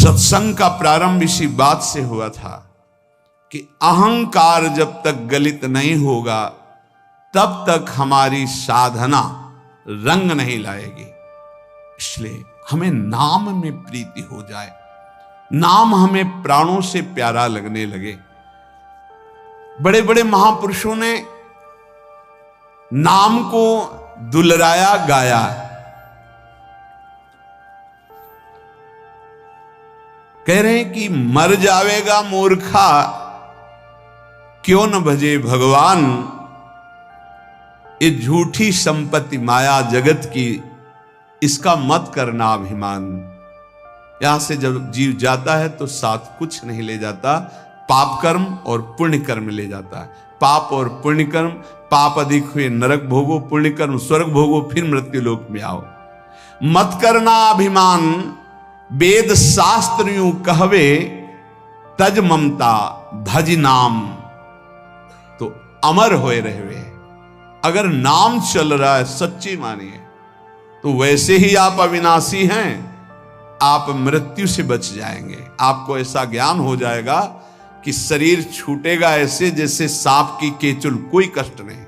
सत्संग का प्रारंभ इसी बात से हुआ था कि अहंकार जब तक गलित नहीं होगा तब तक हमारी साधना रंग नहीं लाएगी। इसलिए हमें नाम में प्रीति हो जाए, नाम हमें प्राणों से प्यारा लगने लगे। बड़े बड़े महापुरुषों ने नाम को दुलराया गाया। कह रहे हैं कि मर जावेगा मूर्खा क्यों न भजे भगवान, ये झूठी संपत्ति माया जगत की, इसका मत करना अभिमान। यहां से जब जीव जाता है तो साथ कुछ नहीं ले जाता, पाप कर्म और पुण्य कर्म ले जाता है। पाप और पुण्य कर्म, पाप अधिक हुए नरक भोगो, पुण्य कर्म स्वर्ग भोगो, फिर मृत्यु लोक में आओ। मत करना अभिमान, वेद शास्त्र यूं कहवे, तज ममता भज नाम, तो अमर होए रहवे। अगर नाम चल रहा है सच्ची मानिए तो वैसे ही आप अविनाशी हैं, आप मृत्यु से बच जाएंगे। आपको ऐसा ज्ञान हो जाएगा कि शरीर छूटेगा ऐसे जैसे सांप की केचुल, कोई कष्ट नहीं।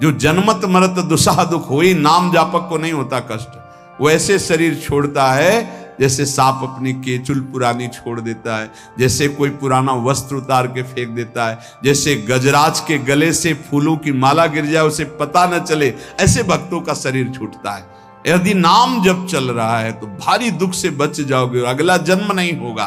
जो जन्मत मरत दुसह दुख हुई, नाम जापक को नहीं होता कष्ट, वैसे शरीर छोड़ता है जैसे सांप अपनी केचुल पुरानी छोड़ देता है, जैसे कोई पुराना वस्त्र उतार के फेंक देता है, जैसे गजराज के गले से फूलों की माला गिर जाए उसे पता न चले, ऐसे भक्तों का शरीर छूटता है। यदि नाम जब चल रहा है तो भारी दुख से बच जाओगे, अगला जन्म नहीं होगा।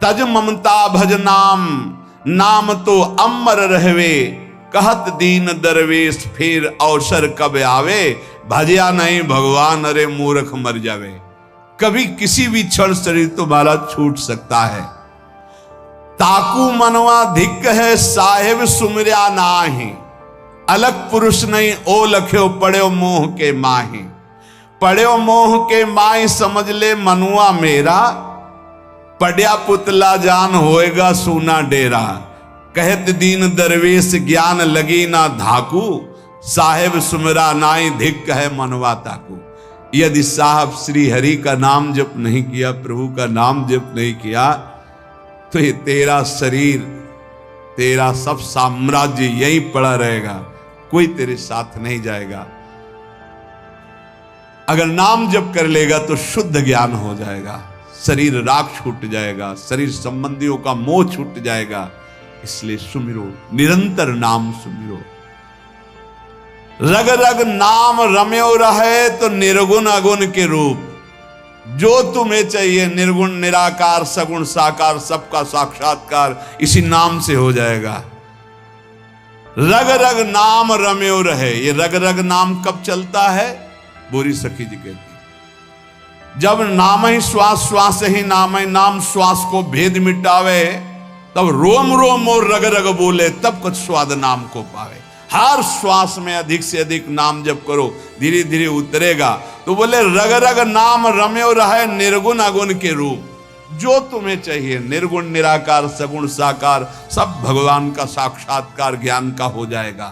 तज ममता भज नाम, नाम तो अमर रहवे, कहत दीन दरवेश फिर अवसर कब आवे, भजिया नहीं भगवान अरे मूर्ख मर जावे। कभी किसी भी क्षण शरीर तुम्हारा छूट सकता है। ताकू मनवा धिक है साहेब सुमरिया नाही, अलग पुरुष नहीं ओ लख्यो पड़ो मोह के माही। पड़ो मोह के माही समझ ले मनुआ मेरा, पड़या पुतला जान होएगा सूना डेरा। कहत दीन दरवेश ज्ञान लगी ना धाकू, साहेब सुमरा नाई धिक है मनवा ताकू। यदि साहब श्री हरि का नाम जप नहीं किया, प्रभु का नाम जप नहीं किया, तो ये तेरा शरीर, तेरा सब साम्राज्य यहीं पड़ा रहेगा, कोई तेरे साथ नहीं जाएगा। अगर नाम जप कर लेगा तो शुद्ध ज्ञान हो जाएगा, शरीर राग छूट जाएगा, शरीर संबंधियों का मोह छूट जाएगा। इसलिए सुमिरो, निरंतर नाम सुमिरो। रग रग नाम रम्यो रहे तो निर्गुण अगुण के रूप, जो तुम्हें चाहिए निर्गुण निराकार सगुण साकार सबका साक्षात्कार इसी नाम से हो जाएगा। रग रग नाम रम्यो रहे, ये रग रग नाम कब चलता है? बोरी सखी जी कहती, जब नाम ही श्वास, श्वास ही नाम ही नाम श्वास को भेद मिटावे, तब रोम रोम और रग रग बोले, तब कुछ स्वाद नाम को पावे। हर श्वास में अधिक से अधिक नाम जप करो, धीरे धीरे उतरेगा। तो बोले रग रग नाम रम्यो रहे निर्गुण अगुण के रूप, जो तुम्हें चाहिए निर्गुण निराकार सगुण साकार सब भगवान का साक्षात्कार ज्ञान का हो जाएगा।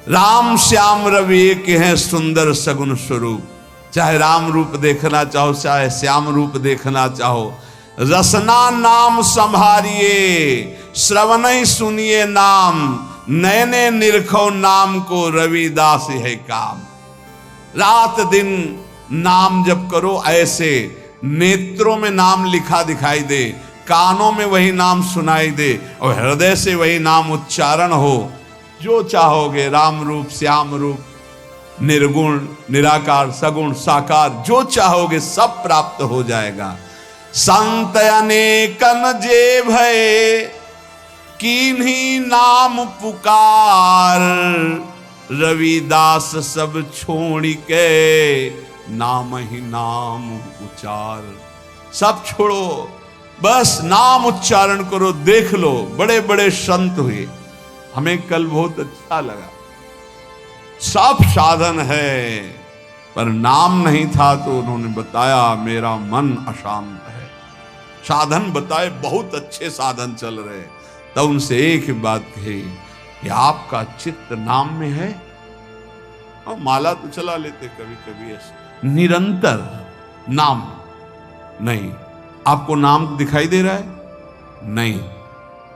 राम श्याम रवि एक है सुंदर सगुण स्वरूप, चाहे राम रूप देखना चाहो चाहे श्याम रूप देखना चाहो। रसना नाम संभारिए, श्रवण ही सुनिए नाम, नैने निरखो नाम को रविदास है काम। रात दिन नाम जप करो, ऐसे नेत्रों में नाम लिखा दिखाई दे, कानों में वही नाम सुनाई दे और हृदय से वही नाम उच्चारण हो। जो चाहोगे राम रूप श्याम रूप निर्गुण निराकार सगुण साकार, जो चाहोगे सब प्राप्त हो जाएगा। संत अनेकन जे भय, किन्हीं नाम पुकार, रविदास सब छोड़ के नाम ही नाम उच्चार। सब छोड़ो, बस नाम उच्चारण करो। देख लो बड़े बड़े संत हुए, हमें कल बहुत अच्छा लगा। सब साधन है पर नाम नहीं था तो उन्होंने बताया मेरा मन अशांत है। साधन बताए, बहुत अच्छे साधन चल रहे, तब उनसे एक बात कही कि आपका चित्त नाम में है। और माला तो चला लेते कभी कभी, ऐसे निरंतर नाम नहीं, आपको नाम दिखाई दे रहा है? नहीं।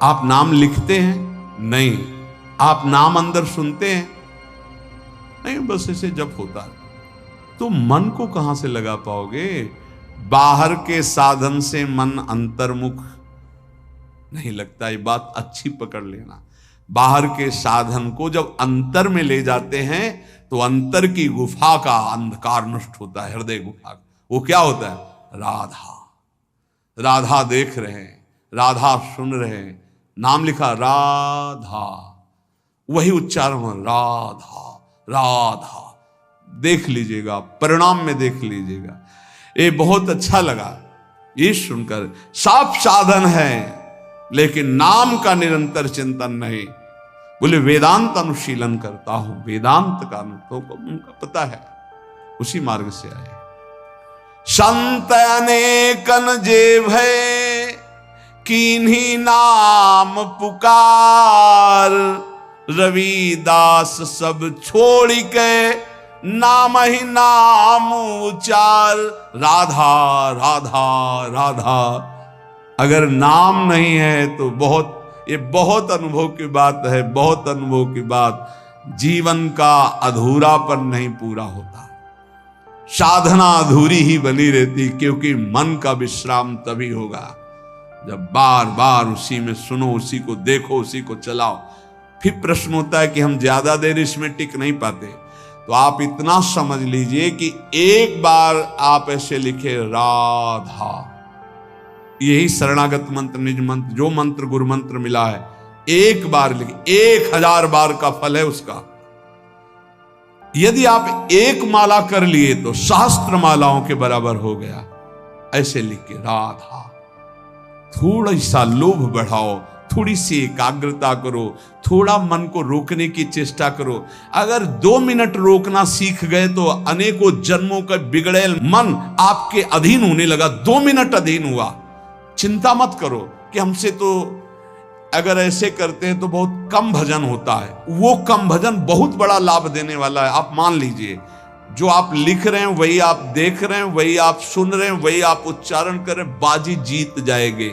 आप नाम लिखते हैं? नहीं। आप नाम अंदर सुनते हैं? नहीं, बस ऐसे जप होता है। तो मन को कहां से लगा पाओगे? बाहर के साधन से मन अंतर्मुख नहीं लगता। ये बात अच्छी पकड़ लेना। बाहर के साधन को जब अंतर में ले जाते हैं तो अंतर की गुफा का अंधकार नष्ट होता है, हृदय गुफा का। वो क्या होता है? राधा। राधा देख रहे हैं, राधा सुन रहे हैं, नाम लिखा राधा, वही उच्चारण हो, राधा राधा। देख लीजिएगा, परिणाम में देख लीजिएगा। ये बहुत अच्छा लगा ये सुनकर। साफ साधन है लेकिन नाम का निरंतर चिंतन नहीं। बोले वेदांत अनुशीलन करता हूं, वेदांत का तो उनका पता है, उसी मार्ग से आए। संत अनेकन जे भय कीन्ही नाम पुकार, रविदास सब छोड़ के नाम ही नाम उचार। राधा राधा राधा। अगर नाम नहीं है तो ये बहुत अनुभव की बात है, बहुत अनुभव की बात। जीवन का अधूरापन नहीं पूरा होता, साधना अधूरी ही बनी रहती, क्योंकि मन का विश्राम तभी होगा जब बार बार उसी में सुनो, उसी को देखो, उसी को चलाओ। फिर प्रश्न होता है कि हम ज्यादा देर इसमें टिक नहीं पाते। तो आप इतना समझ लीजिए कि एक बार आप ऐसे लिखे राधा, यही शरणागत मंत्र, निज मंत्र, जो मंत्र गुरु मंत्र मिला है, एक बार लिखे, 1000 बार का फल है उसका। यदि आप एक माला कर लिए तो सहस्त्र मालाओं के बराबर हो गया। ऐसे लिख के राधा। थोड़ा सा लोभ बढ़ाओ, थोड़ी सी एकाग्रता करो, थोड़ा मन को रोकने की चेष्टा करो। अगर 2 मिनट रोकना सीख गए तो अनेकों जन्मों का बिगड़ेल मन आपके अधीन होने लगा। 2 मिनट अधीन हुआ, चिंता मत करो कि हमसे तो अगर ऐसे करते हैं तो बहुत कम भजन होता है। वो कम भजन बहुत बड़ा लाभ देने वाला है। आप मान लीजिए, जो आप लिख रहे हैं वही आप देख रहे हैं, वही आप सुन रहे हैं, वही आप उच्चारण कर रहे हैं, बाजी जीत जाएंगे।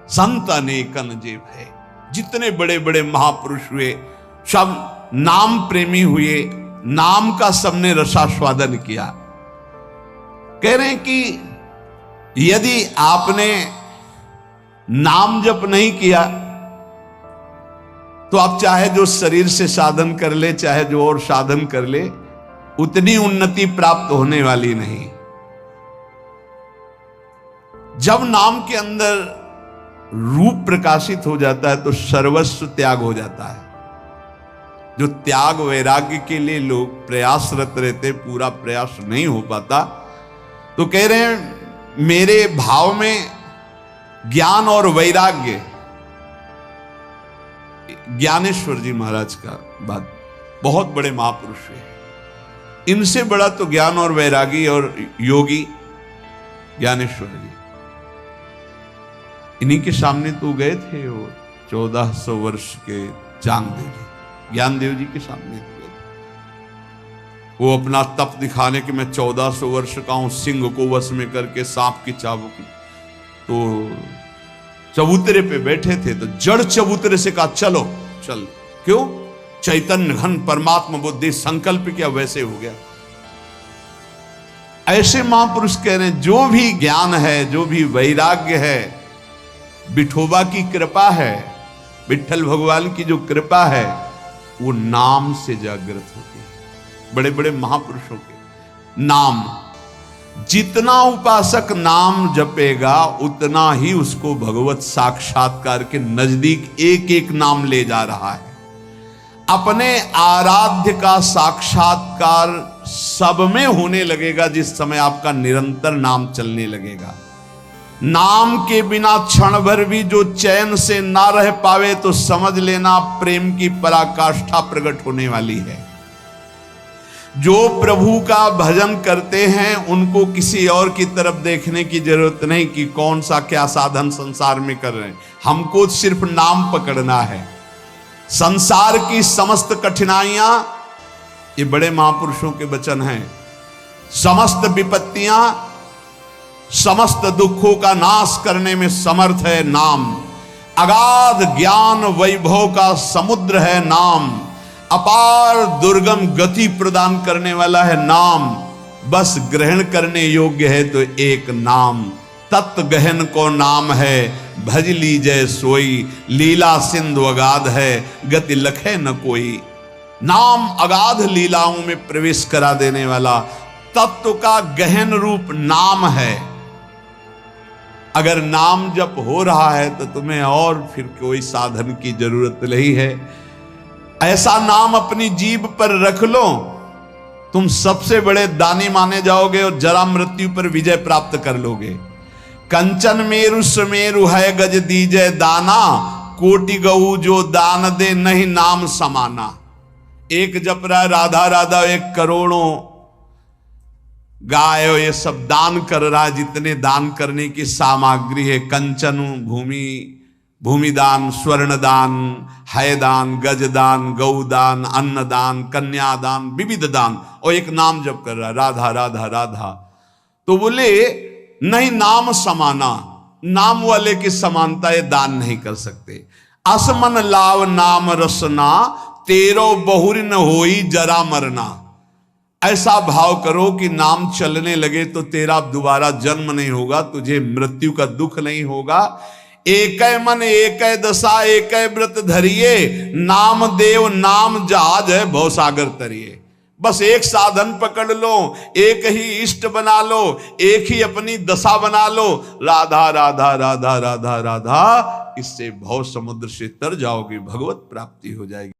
संत अनेकन जे भय, जितने बड़े बड़े महापुरुष हुए सब नाम प्रेमी हुए, नाम का सबने रसास्वादन किया। कह रहे हैं कि यदि आपने नाम जप नहीं किया तो आप चाहे जो शरीर से साधन कर ले, चाहे जो और साधन कर ले, उतनी उन्नति प्राप्त होने वाली नहीं। जब नाम के अंदर रूप प्रकाशित हो जाता है तो सर्वस्व त्याग हो जाता है। जो त्याग वैराग्य के लिए लोग प्रयासरत रहते, पूरा प्रयास नहीं हो पाता। तो कह रहे हैं मेरे भाव में ज्ञान और वैराग्य, ज्ञानेश्वर जी महाराज का बात, बहुत बड़े महापुरुष है, इनसे बड़ा तो ज्ञान और वैरागी और योगी ज्ञानेश्वर जी। इन्हीं के सामने तो गए थे वो 1400 वर्ष के चांगदेव जी, ज्ञानदेव जी के सामने गए। वो अपना तप दिखाने के मैं 1400 वर्ष का हूं, सिंह को वश में करके सांप की चाबुक। तो चबूतरे पे बैठे थे तो जड़ चबूतरे से कहा चलो चल। क्यों? चैतन्य घन परमात्मा बुद्धि संकल्प किया, वैसे हो गया। ऐसे महापुरुष कह रहे हैं जो भी ज्ञान है, जो भी वैराग्य है, विठोबा की कृपा है, विठल भगवान की जो कृपा है, वो नाम से जागृत होती है। बड़े बड़े महापुरुषों के नाम, जितना उपासक नाम जपेगा उतना ही उसको भगवत साक्षात्कार के नजदीक एक एक नाम ले जा रहा है। अपने आराध्य का साक्षात्कार सब में होने लगेगा जिस समय आपका निरंतर नाम चलने लगेगा। नाम के बिना क्षण भर भी जो चैन से ना रह पावे तो समझ लेना प्रेम की पराकाष्ठा प्रकट होने वाली है। जो प्रभु का भजन करते हैं उनको किसी और की तरफ देखने की जरूरत नहीं कि कौन सा क्या साधन संसार में कर रहे हैं। हमको सिर्फ नाम पकड़ना है। संसार की समस्त कठिनाइयां, ये बड़े महापुरुषों के वचन हैं, समस्त विपत्तियां समस्त दुखों का नाश करने में समर्थ है नाम। अगाध ज्ञान वैभव का समुद्र है नाम। अपार दुर्गम गति प्रदान करने वाला है नाम। बस ग्रहण करने योग्य है तो एक नाम। तत्व गहन को नाम है, भज लीजय सोई। लीला सिंधु अगाध है, गति लखे न कोई। नाम अगाध लीलाओं में प्रवेश करा देने वाला तत्व का गहन रूप नाम है। अगर नाम जप हो रहा है तो तुम्हें और फिर कोई साधन की जरूरत नहीं है। ऐसा नाम अपनी जीभ पर रख लो, तुम सबसे बड़े दानी माने जाओगे और जरा मृत्यु पर विजय प्राप्त कर लोगे। कंचन मेरु सुमेरु है गज दीजय दाना। कोटि गऊ जो दान दे नहीं नाम समाना। एक जप रहा है राधा राधा, एक करोड़ों गाय ये सब दान कर रहा है। जितने दान करने की सामग्री है, कंचन भूमि दान, स्वर्ण दान, है दान, गज दान, गौ दान, अन्न दान, कन्या दान, विविध दान, और एक नाम जप कर रहा है राधा राधा राधा। तो बोले नहीं नाम समाना, नाम वाले की समानता ये दान नहीं कर सकते। असमन लाव नाम रसना, तेरो बहुरी न होई जरा मरना। ऐसा भाव करो कि नाम चलने लगे तो तेरा दोबारा जन्म नहीं होगा, तुझे मृत्यु का दुख नहीं होगा। एक मन एक दशा एक व्रत धरिए। नाम देव नाम जहाज है भवसागर तरिए। बस एक साधन पकड़ लो, एक ही इष्ट बना लो, एक ही अपनी दशा बना लो, राधा राधा राधा राधा राधा। इससे भव समुद्र से तर जाओगे, भगवत प्राप्ति हो जाएगी।